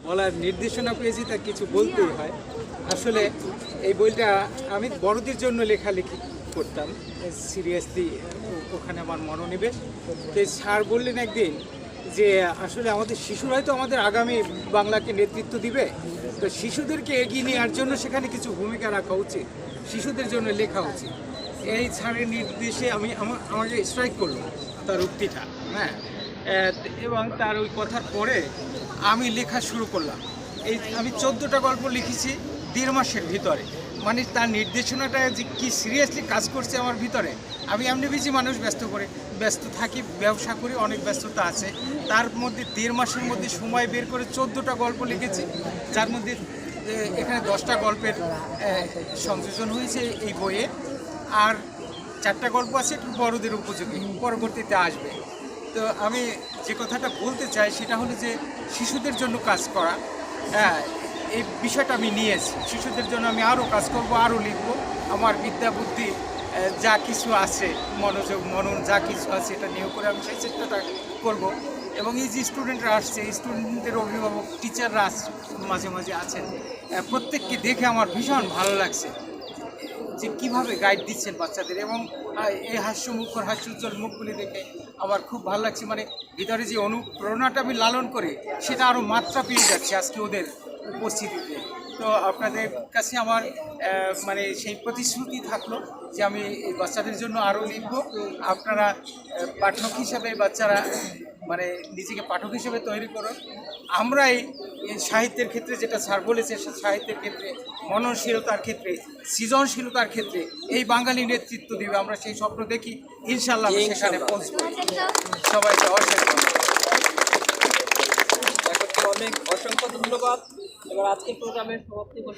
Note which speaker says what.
Speaker 1: বলার নির্দেশনা পেয়েছি তা কিছু বলতেই হয়। আসলে এই বইটা আমি বড়দের জন্য লেখালেখি করতাম সিরিয়াসলি, ওখানে আমার মনোনিবেশ। তো স্যার বললেন একদিন যে আসলে আমাদের শিশুরাই তো আমাদের আগামী বাংলাকে নেতৃত্ব দিবে, তো শিশুদেরকে এগিয়ে নেওয়ার জন্য সেখানে কিছু ভূমিকা রাখা উচিত, শিশুদের জন্য লেখা উচিত। এই স্যারের নির্দেশে আমাকে স্ট্রাইক করলো তার উক্তিটা, হ্যাঁ। এবং তার ওই কথার পরে আমি লেখা শুরু করলাম। আমি 14টা গল্প লিখেছি 1.5 মাসের ভিতরে। মানে তার নির্দেশনাটা যে কি সিরিয়াসলি কাজ করছে আমার ভিতরে। আমি এমনি বিজি মানুষ, ব্যস্ত থাকি, ব্যবসা করি, অনেক ব্যস্ততা আছে। তার মধ্যে 1.5 মাসের মধ্যে সময় বের করে 14টা গল্প লিখেছি, যার মধ্যে এখানে 10টা গল্পের সংযোজন হয়েছে এই বইয়ে। আর 4টা গল্প আছে একটু বড়দের উপযোগী, পরবর্তীতে আসবে। তো আমি যে কথাটা বলতে চাই সেটা হলো যে শিশুদের জন্য কাজ করা, হ্যাঁ, এই বিষয়টা আমি নিয়েছি। শিশুদের জন্য আমি আরও কাজ করব, আরও লিখব। আমার বিদ্যা বুদ্ধি যা কিছু আছে, মনোযোগ মনন যা কিছু আছে, এটা নিয়েও করে আমি সেই চেষ্টাটা করব। এবং এই যে স্টুডেন্টরা আসছে, স্টুডেন্টদের অভিভাবক টিচাররা মাঝে মাঝে আছেন, প্রত্যেককে দেখে আমার ভীষণ ভালো লাগছে যে কীভাবে গাইড দিচ্ছেন বাচ্চাদের। এবং এই হাস্যমুখর হাস্যোজ্জ্বল মুখগুলি দেখে আমার খুব ভালো লাগছে। মানে ভিতরে যে অনুপ্রেরণাটা আমি লালন করি সেটা আরও মাত্রা পেয়ে যাচ্ছে আজকে ওদের উপস্থিতিতে। তো আপনাদের কাছে আমার মানে সেই প্রতিশ্রুতি থাকলো যে আমি এই বাচ্চাদের জন্য আরও লিখব। আপনারা পাঠক হিসাবে, বাচ্চারা মানে নিজেকে পাঠক হিসেবে তৈরি করুন। আমরাই সাহিত্যের ক্ষেত্রে, যেটা স্যার বলেছে, সাহিত্যের ক্ষেত্রে, মননশীলতার ক্ষেত্রে, সৃজনশীলতার ক্ষেত্রে এই বাঙালি নেতৃত্ব দেবে। আমরা সেই স্বপ্ন দেখি, ইনশাল্লাহ সেখানে পৌঁছব। সবাইকে
Speaker 2: অনেক অসংখ্য ধন্যবাদ। এবার আজকের প্রোগ্রামের সমাপ্তি